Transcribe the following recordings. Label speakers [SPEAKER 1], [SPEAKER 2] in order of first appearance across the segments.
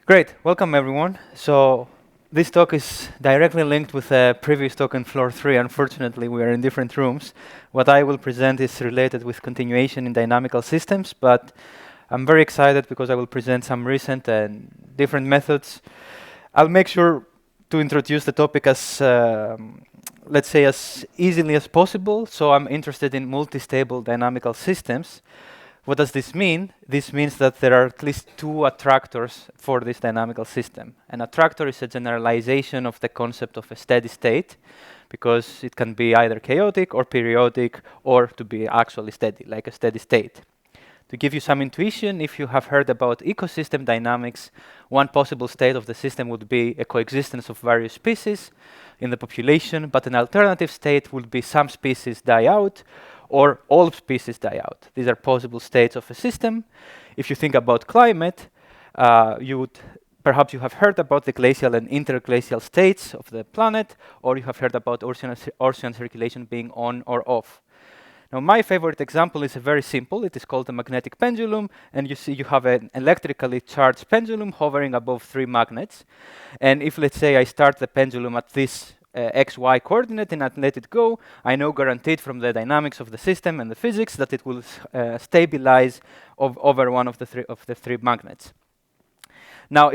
[SPEAKER 1] Great, welcome everyone. So this talk is directly linked with a previous talk on floor 3. Unfortunately, we are in different rooms. What I will present is related with continuation in dynamical systems, but I'm very excited because I will present some recent and different methods. I'll make sure to introduce the topic as, let's say, as easily as possible. So I'm interested in multi-stable dynamical systems. What does this mean? This means that there are at least two attractors for this dynamical system. An attractor is a generalization of the concept of a steady state, because it can be either chaotic or periodic, or to be actually steady, like a steady state. To give you some intuition, if you have heard about ecosystem dynamics, one possible state of the system would be a coexistence of various species in the population, but an alternative state would be some species die out, or all species die out. These are possible states of a system. If you think about climate, perhaps you have heard about the glacial and interglacial states of the planet, or you have heard about ocean circulation being on or off. Now, my favorite example is very simple. It is called a magnetic pendulum, and you see you have an electrically charged pendulum hovering above 3 magnets. And if, let's say, I start the pendulum at this xy coordinate and I let it go, I know guaranteed from the dynamics of the system and the physics that it will stabilize over one of the three magnets. Now,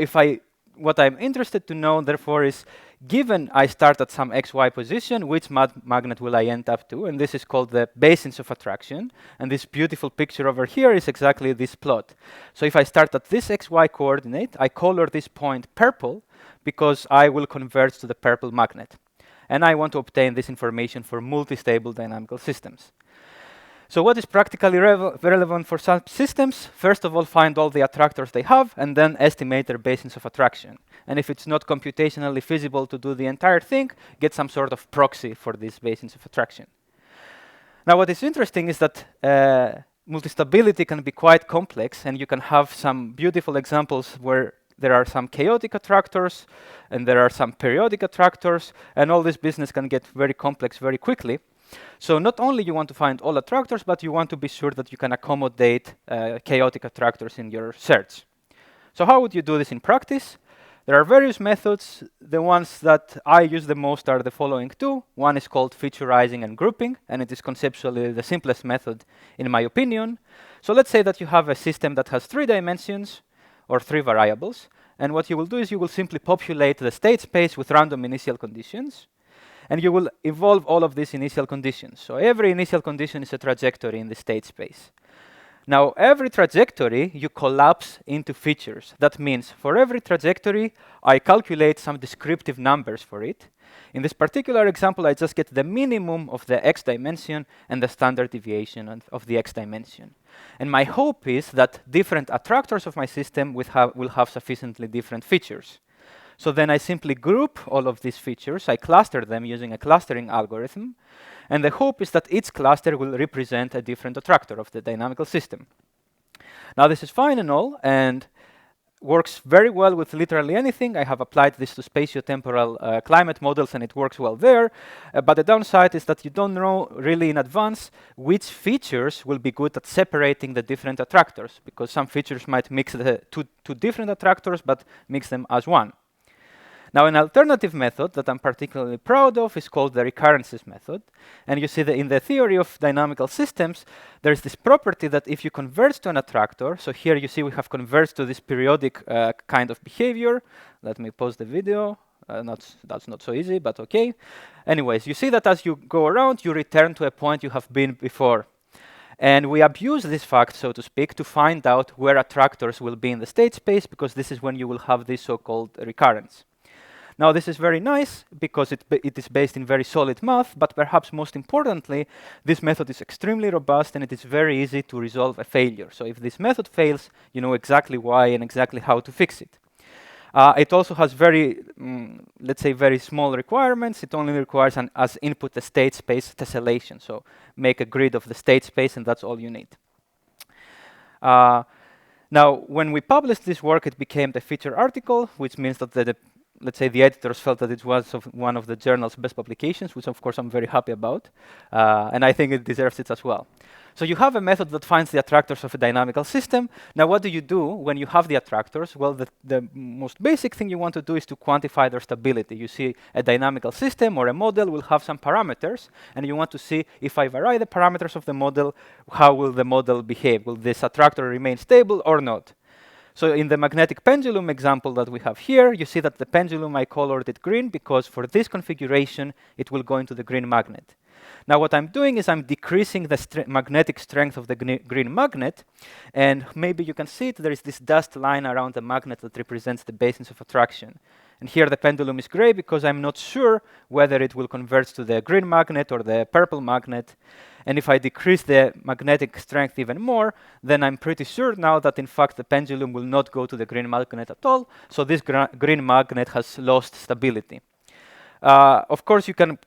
[SPEAKER 1] what I'm interested to know, therefore, is given I start at some xy position, which magnet will I end up to? And this is called the basins of attraction. And this beautiful picture over here is exactly this plot. So if I start at this xy coordinate, I color this point purple because I will converge to the purple magnet. And I want to obtain this information for multi-stable dynamical systems. So what is practically relevant for such systems? First of all, find all the attractors they have, and then estimate their basins of attraction. And if it's not computationally feasible to do the entire thing, get some sort of proxy for these basins of attraction. Now, what is interesting is that multistability can be quite complex, and you can have some beautiful examples where there are some chaotic attractors, and there are some periodic attractors, and all this business can get very complex very quickly. So not only you want to find all attractors, but you want to be sure that you can accommodate chaotic attractors in your search. So how would you do this in practice? There are various methods. The ones that I use the most are the following two. One is called featurizing and grouping, and it is conceptually the simplest method, in my opinion. So let's say that you have a system that has 3 dimensions, or 3 variables, and what you will do is you will simply populate the state space with random initial conditions, and you will evolve all of these initial conditions. So every initial condition is a trajectory in the state space. Now, every trajectory you collapse into features. That means for every trajectory, I calculate some descriptive numbers for it. In this particular example, I just get the minimum of the x dimension and the standard deviation of the x dimension. And my hope is that different attractors of my system will have sufficiently different features. So then I simply group all of these features. I cluster them using a clustering algorithm. And the hope is that each cluster will represent a different attractor of the dynamical system. Now, this is fine and all, and works very well with literally anything. I have applied this to spatiotemporal climate models, and it works well there. But the downside is that you don't know really in advance which features will be good at separating the different attractors, because some features might mix the two different attractors, but mix them as one. Now, an alternative method that I'm particularly proud of is called the recurrences method. And you see that in the theory of dynamical systems, there's this property that if you converge to an attractor, so here you see we have converged to this periodic kind of behavior. Let me pause the video. That's not so easy, but OK. Anyways, you see that as you go around, you return to a point you have been before. And we abuse this fact, so to speak, to find out where attractors will be in the state space, because this is when you will have this so-called recurrence. Now, this is very nice because it is based in very solid math, but perhaps most importantly, this method is extremely robust and it is very easy to resolve a failure. So if this method fails, you know exactly why and exactly how to fix it. It also has let's say, very small requirements. It only requires as input a state space tessellation. So make a grid of the state space, and that's all you need. Now, when we published this work, it became the feature article, which means that let's say the editors felt that it was one of the journal's best publications, which of course I'm very happy about, and I think it deserves it as well. So you have a method that finds the attractors of a dynamical system. Now, what do you do when you have the attractors? Well, the most basic thing you want to do is to quantify their stability. You see a dynamical system or a model will have some parameters, and you want to see if I vary the parameters of the model, how will the model behave? Will this attractor remain stable or not? So in the magnetic pendulum example that we have here, you see that the pendulum, I colored it green because for this configuration, it will go into the green magnet. Now what I'm doing is I'm decreasing the magnetic strength of the green magnet, and maybe you can see it, there is this dust line around the magnet that represents the basins of attraction. And here the pendulum is gray because I'm not sure whether it will converge to the green magnet or the purple magnet. And if I decrease the magnetic strength even more, then I'm pretty sure now that in fact the pendulum will not go to the green magnet at all, so this green magnet has lost stability. Of course, you can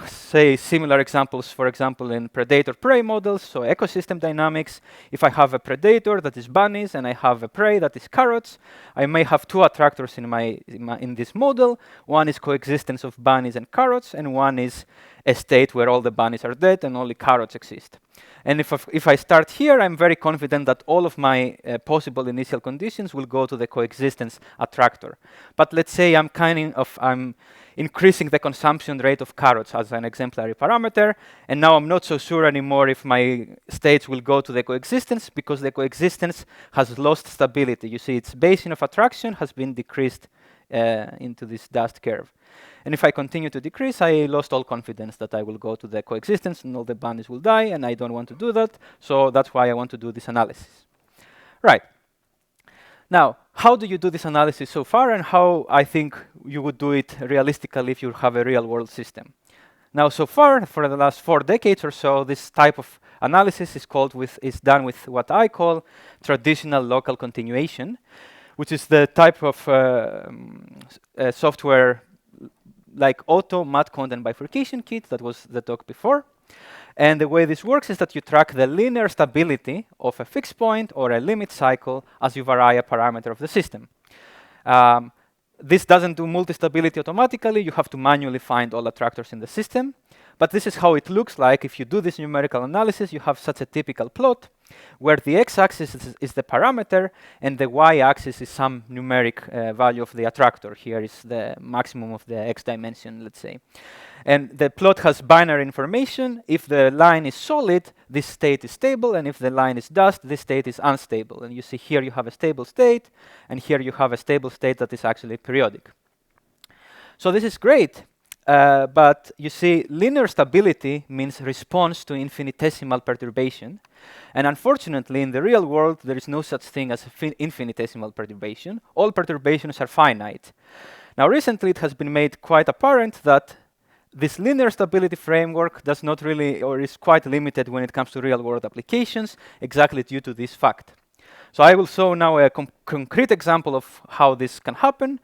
[SPEAKER 1] say similar examples, for example, in predator-prey models, so ecosystem dynamics. If I have a predator that is bunnies and I have a prey that is carrots, I may have two attractors in this model. One is coexistence of bunnies and carrots, and one is a state where all the bunnies are dead and only carrots exist. And if I start here, I'm very confident that all of my possible initial conditions will go to the coexistence attractor. But let's say I'm increasing the consumption rate of carrots as an exemplary parameter, and now I'm not so sure anymore if my states will go to the coexistence because the coexistence has lost stability. You see its basin of attraction has been decreased into this dust curve. And if I continue to decrease, I lost all confidence that I will go to the coexistence and all the bunnies will die, and I don't want to do that, so that's why I want to do this analysis. Right. Now, how do you do this analysis so far, and how I think you would do it realistically if you have a real-world system? Now, so far, for the last 4 decades or so, this type of analysis is done with what I call traditional local continuation, which is the type of software like Auto, Matcont, and Bifurcation Kit that was the talk before. And the way this works is that you track the linear stability of a fixed point or a limit cycle as you vary a parameter of the system. This doesn't do multistability automatically. You have to manually find all attractors in the system. But this is how it looks like. If you do this numerical analysis, you have such a typical plot where the x-axis is the parameter and the y-axis is some numeric value of the attractor. Here is the maximum of the x dimension, let's say. And the plot has binary information. If the line is solid, this state is stable, and if the line is dust, this state is unstable. And you see here you have a stable state, and here you have a stable state that is actually periodic. So this is great. But you see, linear stability means response to infinitesimal perturbation. And unfortunately, in the real world, there is no such thing as infinitesimal perturbation. All perturbations are finite. Now, recently, it has been made quite apparent that this linear stability framework does not really, or is quite limited when it comes to real-world applications, exactly due to this fact. So I will show now a concrete example of how this can happen.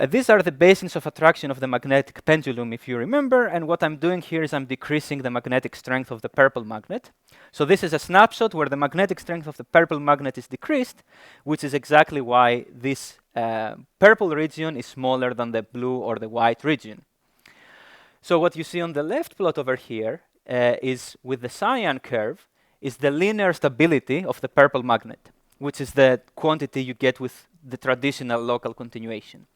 [SPEAKER 1] These are the basins of attraction of the magnetic pendulum, if you remember, and what I'm doing here is I'm decreasing the magnetic strength of the purple magnet. So this is a snapshot where the magnetic strength of the purple magnet is decreased, which is exactly why this purple region is smaller than the blue or the white region. So what you see on the left plot over here is with the cyan curve is the linear stability of the purple magnet, which is the quantity you get with the traditional local continuation.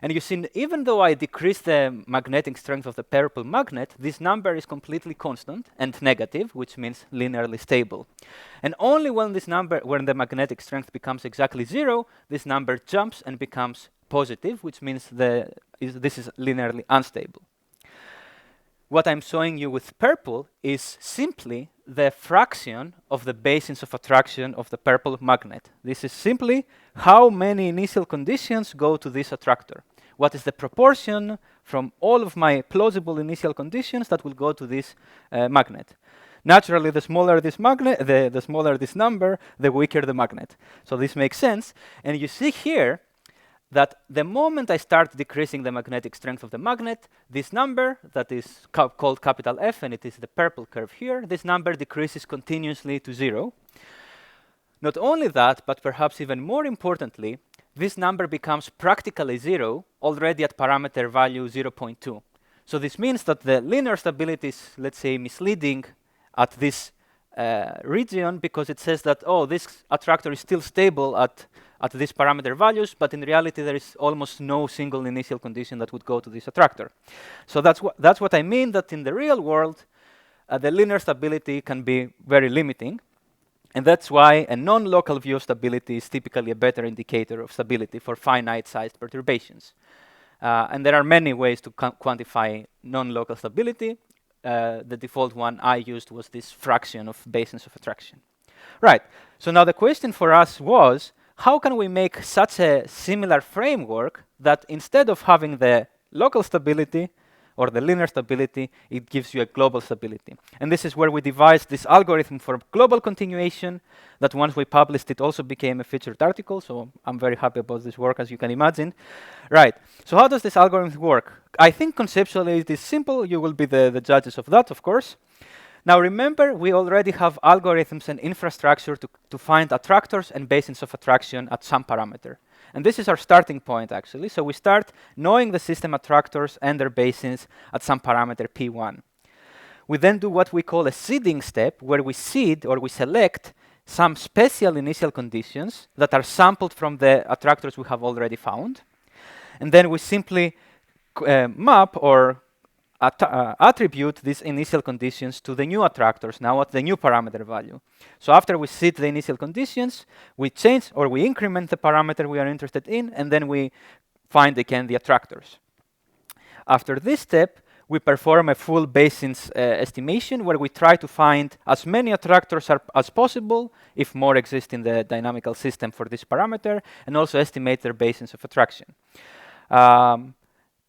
[SPEAKER 1] And you see, even though I decrease the magnetic strength of the purple magnet, this number is completely constant and negative, which means linearly stable. And only when when the magnetic strength becomes exactly 0, this number jumps and becomes positive, which means this is linearly unstable. What I'm showing you with purple is simply the fraction of the basins of attraction of the purple magnet. This is simply how many initial conditions go to this attractor. What is the proportion from all of my plausible initial conditions that will go to this magnet? Naturally, the smaller this magnet, the smaller this number, the weaker the magnet. So this makes sense. And you see here that the moment I start decreasing the magnetic strength of the magnet, this number that is called capital F, and it is the purple curve here, this number decreases continuously to 0. Not only that, but perhaps even more importantly, this number becomes practically 0 already at parameter value 0.2. So this means that the linear stability is, let's say, misleading at this region because it says that, oh, this attractor is still stable at these parameter values, but in reality there is almost no single initial condition that would go to this attractor. So that's what I mean, that in the real world, the linear stability can be very limiting. And that's why a non-local view of stability is typically a better indicator of stability for finite-sized perturbations. And there are many ways to quantify non-local stability. The default one I used was this fraction of basins of attraction. Right, so now the question for us was, how can we make such a similar framework that instead of having the local stability or the linear stability, it gives you a global stability. And this is where we devised this algorithm for global continuation that once we published, it also became a featured article. So I'm very happy about this work, as you can imagine. Right, so how does this algorithm work? I think conceptually it is simple. You will be the judges of that, of course. Now remember, we already have algorithms and infrastructure to find attractors and basins of attraction at some parameter. And this is our starting point, actually. So we start knowing the system attractors and their basins at some parameter P1. We then do what we call a seeding step, where we seed or we select some special initial conditions that are sampled from the attractors we have already found. And then we simply map or attribute these initial conditions to the new attractors now at the new parameter value. So after we seed the initial conditions, we change or we increment the parameter we are interested in, and then we find again the attractors. After this step, we perform a full basins estimation where we try to find as many attractors as possible, if more exist in the dynamical system for this parameter, and also estimate their basins of attraction.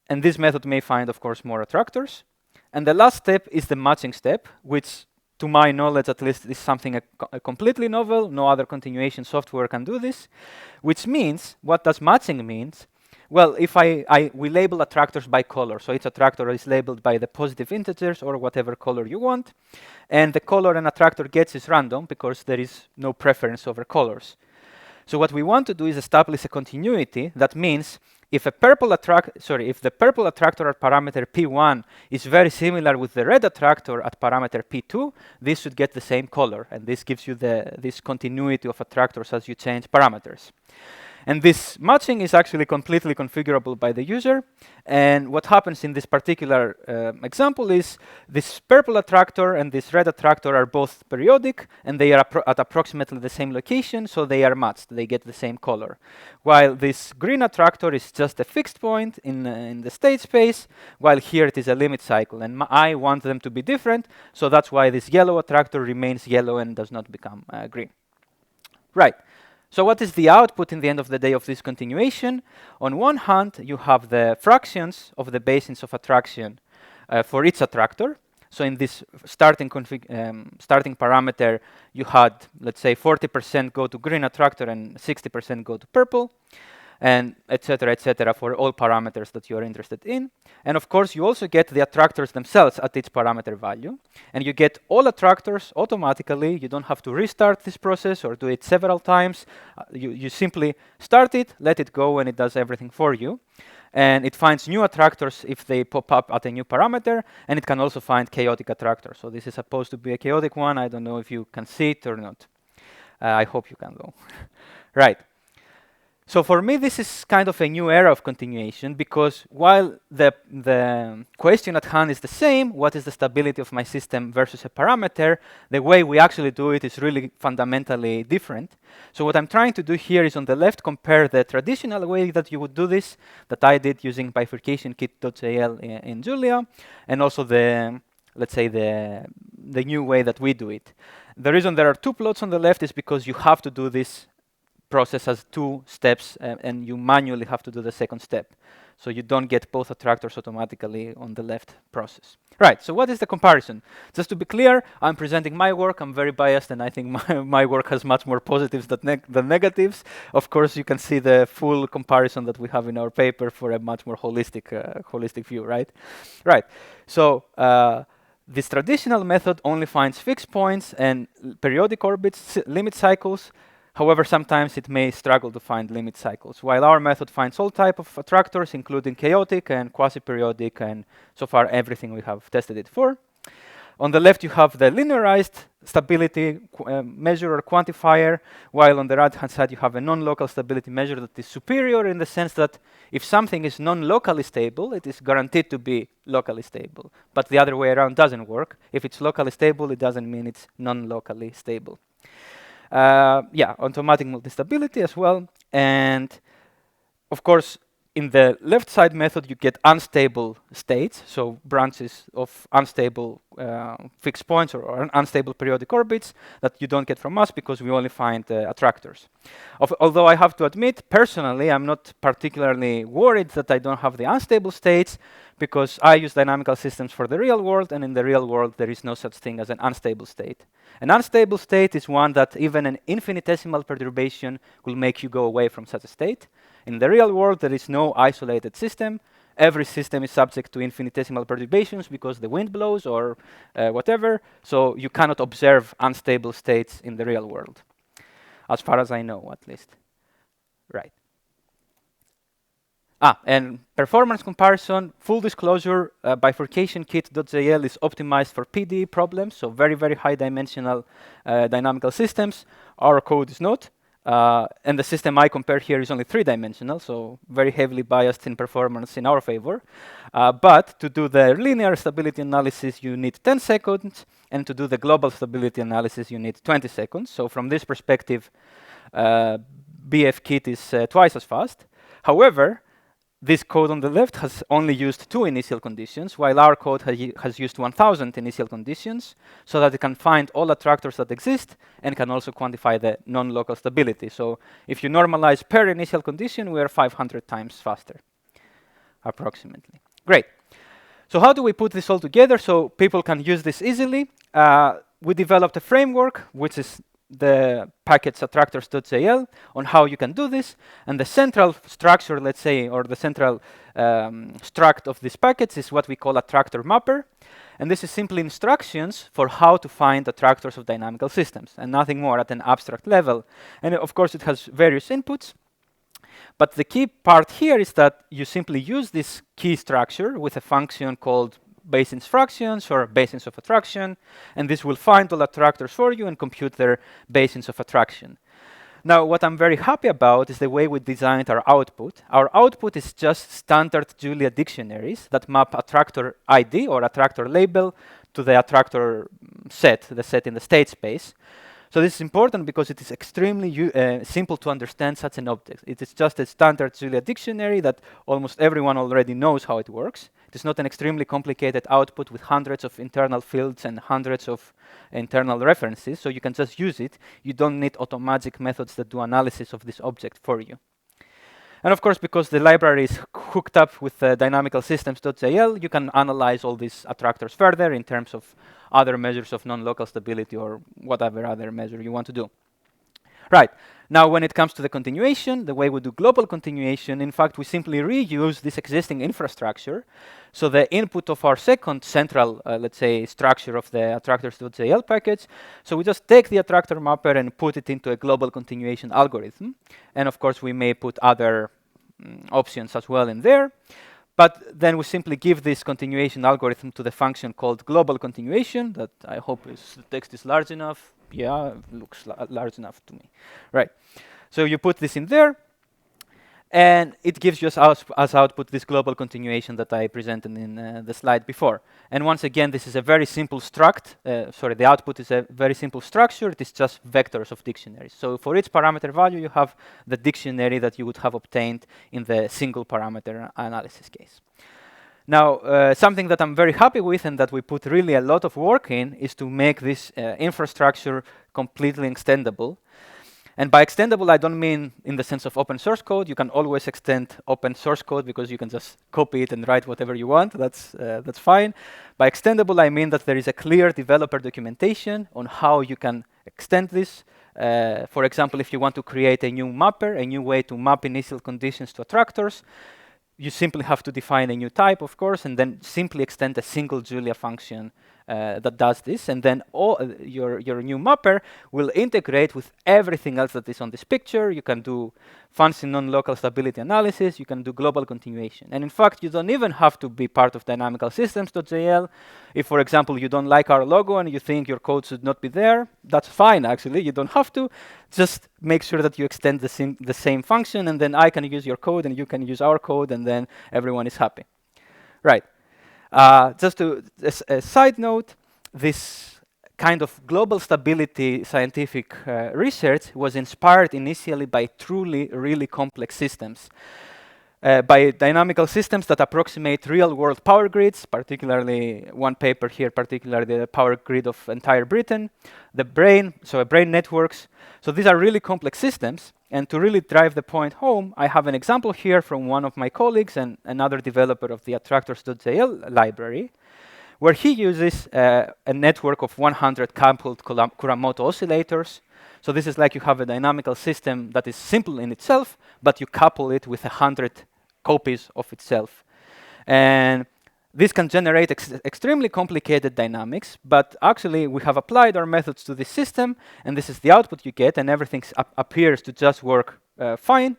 [SPEAKER 1] And this method may find, of course, more attractors. And the last step is the matching step, which, to my knowledge at least, is something completely novel. No other continuation software can do this. Which means, what does matching mean? Well, if we label attractors by color. So each attractor is labeled by the positive integers or whatever color you want. And the color an attractor gets is random because there is no preference over colors. So what we want to do is establish a continuity. That means if the purple attractor at parameter P1 is very similar with the red attractor at parameter P2, this should get the same color. And this gives you this continuity of attractors as you change parameters. And this matching is actually completely configurable by the user. And what happens in this particular example is this purple attractor and this red attractor are both periodic, and they are at approximately the same location, so they are matched. They get the same color. While this green attractor is just a fixed point in the state space, while here it is a limit cycle. And I want them to be different, so that's why this yellow attractor remains yellow and does not become green. Right. So what is the output in the end of the day of this continuation? On one hand, you have the fractions of the basins of attraction for each attractor. So in this starting parameter, you had, let's say, 40% go to green attractor and 60% go to purple, and et cetera, for all parameters that you are interested in. And of course, you also get the attractors themselves at each parameter value. And you get all attractors automatically. You don't have to restart this process or do it several times. You simply start it, let it go, and it does everything for you. And it finds new attractors if they pop up at a new parameter, and it can also find chaotic attractors. So this is supposed to be a chaotic one. I don't know if you can see it or not. I hope you can, though. Right. So for me, this is kind of a new era of continuation, because while the question at hand is the same, what is the stability of my system versus a parameter, the way we actually do it is really fundamentally different. So what I'm trying to do here is on the left compare the traditional way that you would do this, that I did using bifurcationkit.jl in Julia, and also let's say the new way that we do it. The reason there are two plots on the left is because you have to do this process has two steps, and you manually have to do the second step. So you don't get both attractors automatically on the left process. Right, so what is the comparison? Just to be clear, I'm presenting my work. I'm very biased, and I think my work has much more positives than negatives. Of course, you can see the full comparison that we have in our paper for a much more holistic view, right? Right, so this traditional method only finds fixed points and periodic orbits, limit cycles. However, sometimes it may struggle to find limit cycles, while our method finds all type of attractors, including chaotic and quasi-periodic, and so far everything we have tested it for. On the left, you have the linearized stability measure or quantifier, while on the right-hand side, you have a non-local stability measure that is superior in the sense that if something is non-locally stable, it is guaranteed to be locally stable. But the other way around doesn't work. If it's locally stable, it doesn't mean it's non-locally stable. Yeah, automatic multistability as well. And of course, in the left side method, you get unstable states, so branches of unstable fixed points or unstable periodic orbits that you don't get from us because we only find attractors. Although I have to admit, personally, I'm not particularly worried that I don't have the unstable states because I use dynamical systems for the real world, and in the real world, there is no such thing as an unstable state. An unstable state is one that even an infinitesimal perturbation will make you go away from such a state. In the real world, there is no isolated system. Every system is subject to infinitesimal perturbations because the wind blows or whatever. So you cannot observe unstable states in the real world, as far as I know, at least. Right. And performance comparison, full disclosure, bifurcationkit.jl is optimized for PDE problems, so very, very high dimensional dynamical systems. Our code is not. And the system I compare here is only 3-dimensional, so very heavily biased in performance in our favor. But to do the linear stability analysis, you need 10 seconds, and to do the global stability analysis, you need 20 seconds. So from this perspective, BFKit is twice as fast. However, this code on the left has only used 2 initial conditions, while our code has used 1,000 initial conditions, so that it can find all attractors that exist and can also quantify the non-local stability. So if you normalize per initial condition, we are 500 times faster, approximately. Great. So how do we put this all together so people can use this easily? We developed a framework, which is the package Attractors.jl on how you can do this. And the central structure, let's say, or the central struct of this package is what we call attractor mapper. And this is simply instructions for how to find attractors of dynamical systems, and nothing more at an abstract level. And of course, it has various inputs. But the key part here is that you simply use this key structure with a function called basins fractions or basins of attraction, and this will find all attractors for you and compute their basins of attraction. Now, what I'm very happy about is the way we designed our output. Our output is just standard Julia dictionaries that map attractor ID or attractor label to the attractor set, the set in the state space. So this is important because it is extremely simple to understand such an object. It is just a standard Julia dictionary that almost everyone already knows how it works. It is not an extremely complicated output with hundreds of internal fields and hundreds of internal references, so you can just use it. You don't need automatic methods that do analysis of this object for you. And of course, because the library is hooked up with DynamicalSystems.jl, you can analyze all these attractors further in terms of other measures of non-local stability or whatever other measure you want to do. Right. Now, when it comes to the continuation, the way we do global continuation, in fact, we simply reuse this existing infrastructure. So the input of our second central, let's say, structure of the Attractors.jl package. So we just take the attractor mapper and put it into a global continuation algorithm. And of course, we may put other options as well in there. But then we simply give this continuation algorithm to the function called global continuation that I hope the text is large enough. Yeah, it looks large enough to me. Right. So you put this in there, and it gives you as output this global continuation that I presented in the slide before. And once again, this is a very simple struct. The output is a very simple structure. It is just vectors of dictionaries. So for each parameter value, you have the dictionary that you would have obtained in the single parameter analysis case. Now, something that I'm very happy with and that we put really a lot of work in is to make this infrastructure completely extendable. And by extendable, I don't mean in the sense of open source code. You can always extend open source code because you can just copy it and write whatever you want. That's fine. By extendable, I mean that there is a clear developer documentation on how you can extend this. For example, if you want to create a new mapper, a new way to map initial conditions to attractors, you simply have to define a new type, of course, and then simply extend a single Julia function that does this, and then your new mapper will integrate with everything else that is on this picture. You can do fancy non-local stability analysis, you can do global continuation. And in fact, you don't even have to be part of DynamicalSystems.jl. If, for example, you don't like our logo and you think your code should not be there, that's fine, actually. You don't have to. Just make sure that you extend the same function, and then I can use your code and you can use our code, and then everyone is happy. Right. Just a side note, this kind of global stability scientific research was inspired initially by truly really complex systems. By dynamical systems that approximate real-world power grids, particularly one paper here, particularly the power grid of entire Britain, brain networks. So these are really complex systems, and to really drive the point home, I have an example here from one of my colleagues and another developer of the Attractors.jl library, where he uses a network of 100 coupled Kuramoto oscillators. So this is like you have a dynamical system that is simple in itself, but you couple it with 100 copies of itself. And this can generate extremely complicated dynamics, but actually we have applied our methods to this system, and this is the output you get, and everything appears to just work fine.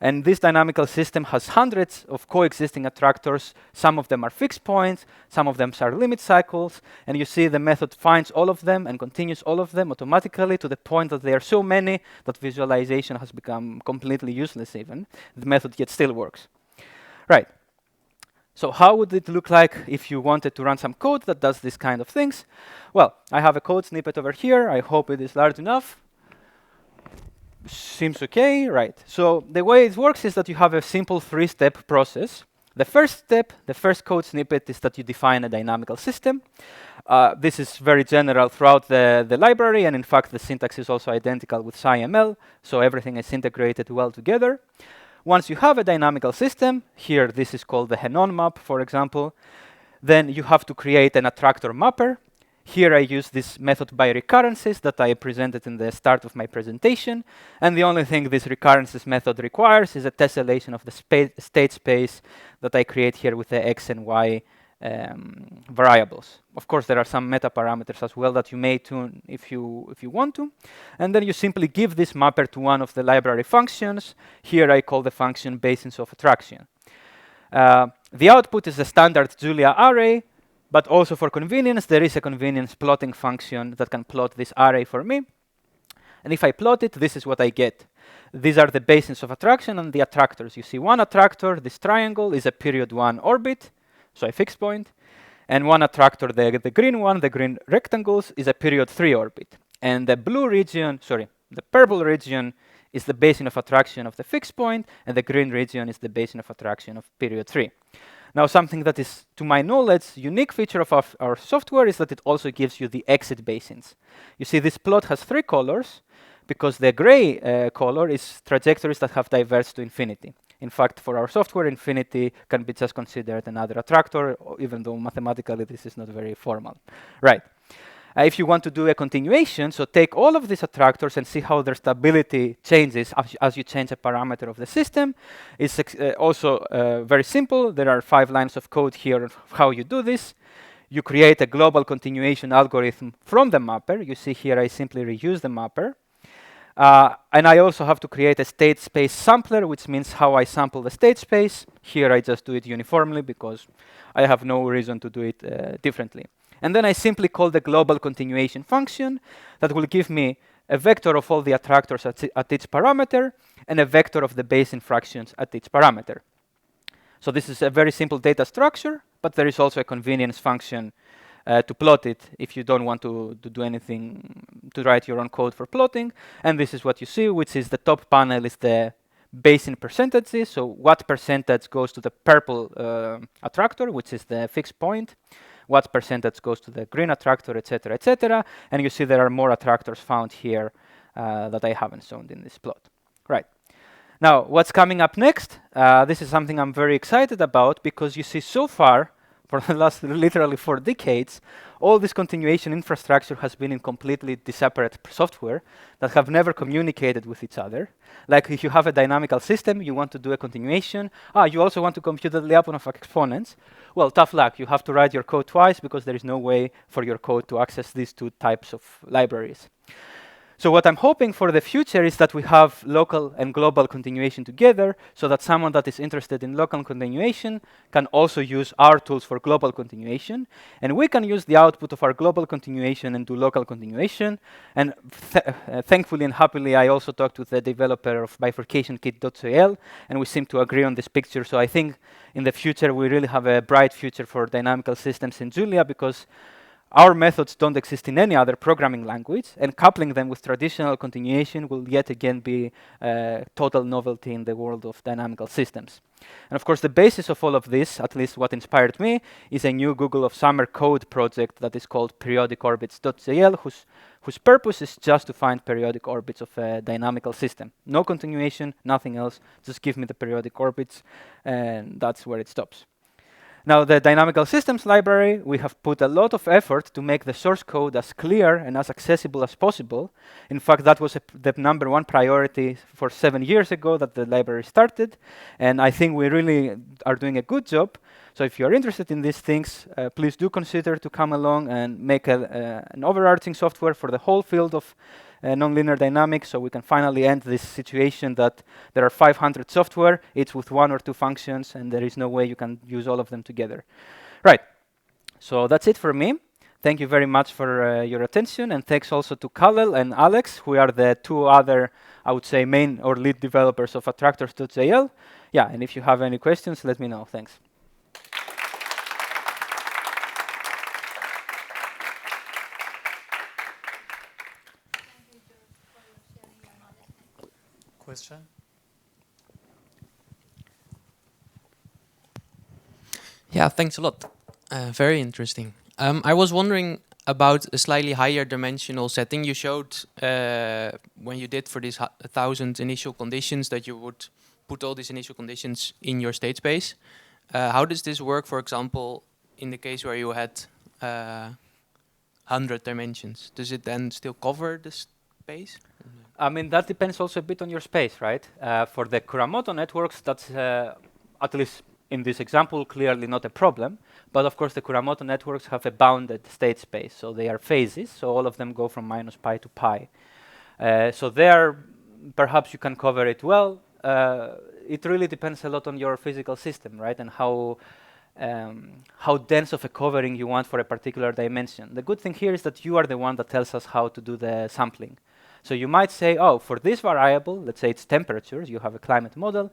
[SPEAKER 1] And this dynamical system has hundreds of coexisting attractors. Some of them are fixed points, some of them are limit cycles, and you see the method finds all of them and continues all of them automatically to the point that there are so many that visualization has become completely useless even. The method yet still works. Right. So how would it look like if you wanted to run some code that does this kind of things? Well, I have a code snippet over here. I hope it is large enough. Seems okay, right. So the way it works is that you have a simple three-step process. The first step, the first code snippet, is that you define a dynamical system. This is very general throughout the library, and in fact the syntax is also identical with SciML, so everything is integrated well together. Once you have a dynamical system, here this is called the Henon map, for example, then you have to create an attractor mapper. Here I use this method by recurrences that I presented in the start of my presentation, and the only thing this recurrences method requires is a tessellation of the state space that I create here with the x and y variables. Of course, there are some meta parameters as well that you may tune if you want to, and then you simply give this mapper to one of the library functions. Here I call the function basins of attraction. The output is a standard Julia array, but also for convenience, there is a convenience plotting function that can plot this array for me. And if I plot it, this is what I get. These are the basins of attraction and the attractors. You see one attractor, this triangle, is a period 1 orbit, so a fixed point. And one attractor, the green one, the green rectangles, is a period 3 orbit. And the the purple region is the basin of attraction of the fixed point, and the green region is the basin of attraction of period 3. Now, something that is, to my knowledge, unique feature of our software is that it also gives you the exit basins. You see, this plot has 3 colors, because the gray color is trajectories that have diverged to infinity. In fact, for our software, infinity can be just considered another attractor, even though mathematically this is not very formal. Right. If you want to do a continuation, so take all of these attractors and see how their stability changes as you change a parameter of the system. It's also very simple. There are 5 lines of code here of how you do this. You create a global continuation algorithm from the mapper. You see here I simply reuse the mapper. And I also have to create a state space sampler, which means how I sample the state space. Here I just do it uniformly because I have no reason to do it differently. And then I simply call the global continuation function that will give me a vector of all the attractors at each parameter and a vector of the basin fractions at each parameter. So this is a very simple data structure, but there is also a convenience function to plot it if you don't want to do anything, to write your own code for plotting. And this is what you see, which is the top panel is the basin percentages. So what percentage goes to the purple attractor, which is the fixed point. What percentage goes to the green attractor, etc., etc. And you see there are more attractors found here that I haven't shown in this plot. Right. Now, what's coming up next? This is something I'm very excited about because you see so far for the last literally 4 decades, all this continuation infrastructure has been in completely separate software that have never communicated with each other. Like if you have a dynamical system, you want to do a continuation. You also want to compute the Lyapunov of exponents. Well, tough luck. You have to write your code twice because there is no way for your code to access these 2 types of libraries. So what I'm hoping for the future is that we have local and global continuation together, so that someone that is interested in local continuation can also use our tools for global continuation. And we can use the output of our global continuation and do local continuation. And thankfully and happily, I also talked with the developer of bifurcationkit.jl, and we seem to agree on this picture. So I think in the future, we really have a bright future for dynamical systems in Julia, because our methods don't exist in any other programming language, and coupling them with traditional continuation will yet again be a total novelty in the world of dynamical systems. And of course, the basis of all of this, at least what inspired me, is a new Google of Summer code project that is called periodicorbits.jl, whose purpose is just to find periodic orbits of a dynamical system. No continuation, nothing else, just give me the periodic orbits, and that's where it stops. Now, the Dynamical Systems library, we have put a lot of effort to make the source code as clear and as accessible as possible. In fact, that was the #1 priority for 7 years ago that the library started, and I think we really are doing a good job. So if you're interested in these things, please do consider to come along and make an overarching software for the whole field of nonlinear dynamics, so we can finally end this situation that there are 500 software, each with 1 or 2 functions, and there is no way you can use all of them together. Right, so that's it for me. Thank you very much for your attention, and thanks also to Khalil and Alex, who are the 2 other, I would say, main or lead developers of Attractors.jl. Yeah, and if you have any questions, let me know. Thanks.
[SPEAKER 2] Question?
[SPEAKER 3] Yeah, thanks a lot. Very interesting. I was wondering about a slightly higher dimensional setting you showed when you did for these 1,000 initial conditions, that you would put all these initial conditions in your state space. How does this work, for example, in the case where you had 100 dimensions? Does it then still cover the space?
[SPEAKER 1] I mean, that depends also a bit on your space, right? For the Kuramoto networks, that's at least in this example, clearly not a problem. But of course, the Kuramoto networks have a bounded state space, so they are phases. So all of them go from -pi to pi. So there, perhaps you can cover it well. It really depends a lot on your physical system, right? And how dense of a covering you want for a particular dimension. The good thing here is that you are the one that tells us how to do the sampling. So you might say, oh, for this variable, let's say it's temperatures, you have a climate model,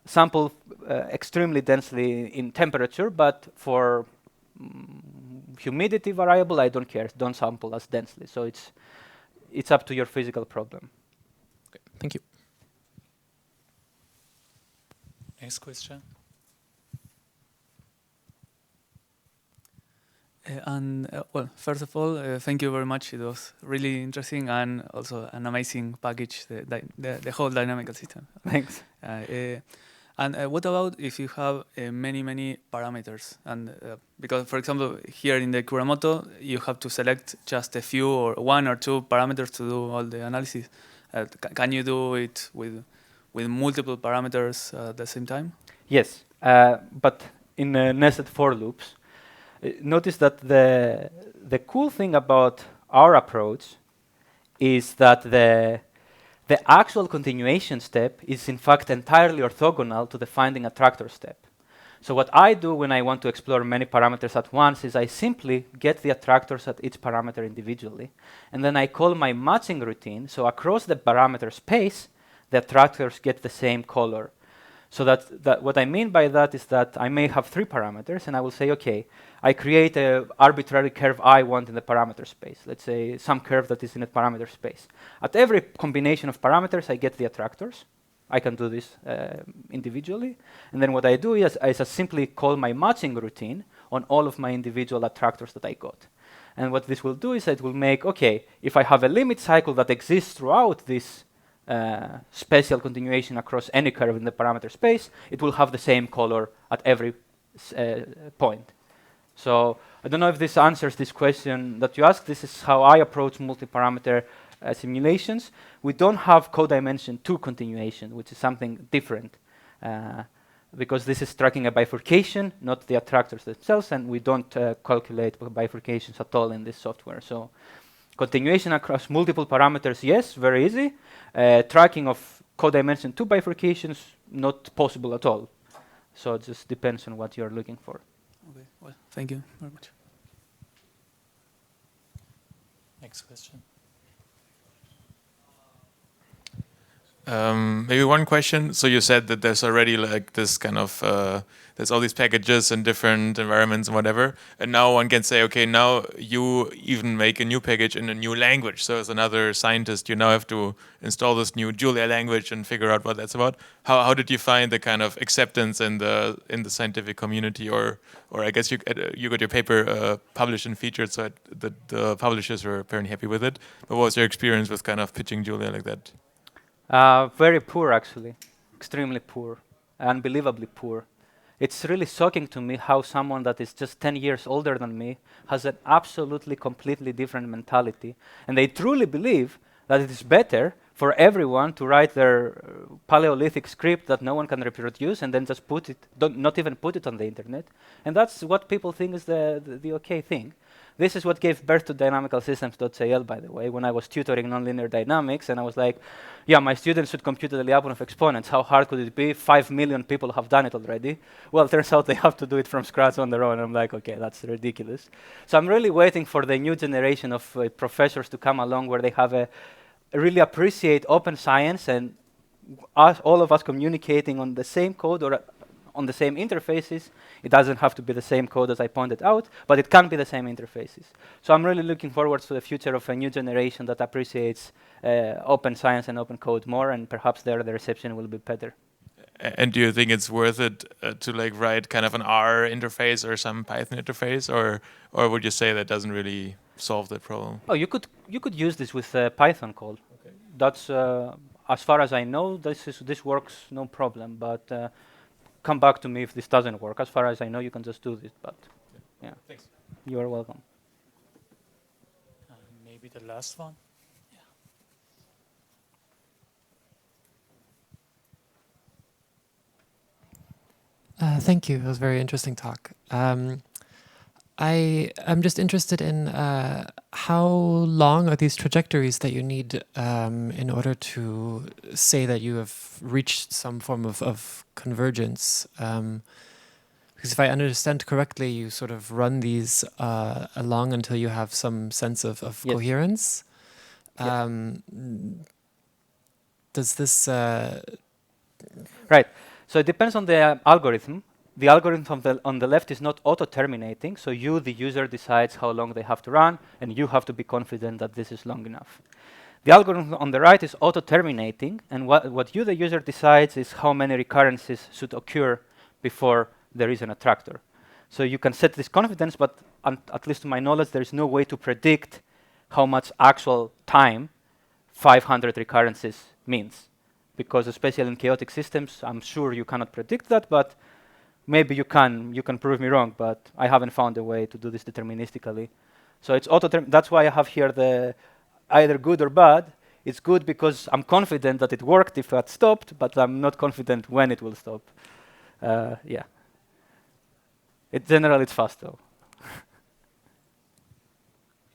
[SPEAKER 1] sample extremely densely in temperature, but for humidity variable, I don't care, don't sample as densely. So it's up to your physical problem.
[SPEAKER 3] Okay, thank you.
[SPEAKER 2] Next question.
[SPEAKER 4] Well, first of all, thank you very much. It was really interesting and also an amazing package, the whole dynamical system.
[SPEAKER 1] Thanks.
[SPEAKER 4] And what about if you have many parameters? And because, for example, here in the Kuramoto, you have to select just a few or 1 or 2 parameters to do all the analysis. Can you do it with multiple parameters at the same time?
[SPEAKER 1] Yes, but in nested for loops. Notice that the cool thing about our approach is that the actual continuation step is in fact entirely orthogonal to the finding attractor step. So what I do when I want to explore many parameters at once is I simply get the attractors at each parameter individually, and then I call my matching routine. So across the parameter space, the attractors get the same color. So that what I mean by that is that I may have 3 parameters, and I will say, okay, I create an arbitrary curve I want in the parameter space. Let's say some curve that is in a parameter space. At every combination of parameters, I get the attractors. I can do this individually. And then what I do is I just simply call my matching routine on all of my individual attractors that I got. And what this will do is it will make, okay, if I have a limit cycle that exists throughout this spatial continuation across any curve in the parameter space, it will have the same color at every point. So I don't know if this answers this question that you asked. This is how I approach multi-parameter simulations. We don't have codimension 2 continuation, which is something different, because this is tracking a bifurcation, not the attractors themselves, and we don't calculate bifurcations at all in this software. So continuation across multiple parameters, yes, very easy. Tracking of codimension 2 bifurcations, not possible at all. So it just depends on what you're looking for.
[SPEAKER 4] Okay, well, thank you very much.
[SPEAKER 2] Next question.
[SPEAKER 5] Maybe one question. So you said that there's already like this kind of there's all these packages in different environments and whatever, and now one can say, okay, now you even make a new package in a new language. So as another scientist, you now have to install this new Julia language and figure out what that's about. How did you find the kind of acceptance in the scientific community, or I guess you got your paper published and featured, so the publishers were apparently happy with it. But what was your experience with kind of pitching Julia like that?
[SPEAKER 1] Very poor, actually. Extremely poor. Unbelievably poor. It's really shocking to me how someone that is just 10 years older than me has an absolutely, completely different mentality. And they truly believe that it is better for everyone to write their Paleolithic script that no one can reproduce and then just put it, not even put it on the internet. And that's what people think is the okay thing. This is what gave birth to DynamicalSystems.jl, by the way, when I was tutoring nonlinear dynamics, and I was like, yeah, my students should compute the Lyapunov exponents. How hard could it be? 5 million people have done it already. Well, it turns out they have to do it from scratch on their own. I'm like, okay, that's ridiculous. So I'm really waiting for the new generation of professors to come along where they have really appreciate open science and all of us communicating on the same code or on the same interfaces. It doesn't have to be the same code as I pointed out, but it can be the same interfaces. So I'm really looking forward to the future of a new generation that appreciates open science and open code more, and perhaps there the reception will be better.
[SPEAKER 5] And do you think it's worth it to like write kind of an R interface or some Python interface, or would you say that doesn't really solve that problem?
[SPEAKER 1] Oh, you could use this with Python code. Okay. That's as far as I know, this works no problem, but come back to me if this doesn't work. As far as I know, you can just do this, but yeah.
[SPEAKER 5] Thanks.
[SPEAKER 1] You are welcome.
[SPEAKER 2] Maybe the last one.
[SPEAKER 6] Thank you. It was a very interesting talk. I'm just interested in how long are these trajectories that you need in order to say that you have reached some form of convergence? Because if I understand correctly, you sort of run these along until you have some sense of
[SPEAKER 1] Yes.
[SPEAKER 6] coherence.
[SPEAKER 1] Yes.
[SPEAKER 6] Does this...
[SPEAKER 1] Right. So it depends on the algorithm. The algorithm on the left is not auto-terminating, so you, the user, decides how long they have to run, and you have to be confident that this is long enough. The algorithm on the right is auto-terminating, and what you, the user, decides is how many recurrences should occur before there is an attractor. So you can set this confidence, but at least to my knowledge, there is no way to predict how much actual time 500 recurrences means. Because especially in chaotic systems, I'm sure you cannot predict that, but maybe you can prove me wrong, but I haven't found a way to do this deterministically. So it's that's why I have here the either good or bad. It's good because I'm confident that it worked if it stopped, but I'm not confident when it will stop. Yeah. In general, it's fast though.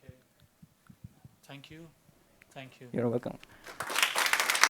[SPEAKER 2] Okay. Thank you. Thank you.
[SPEAKER 1] You're welcome.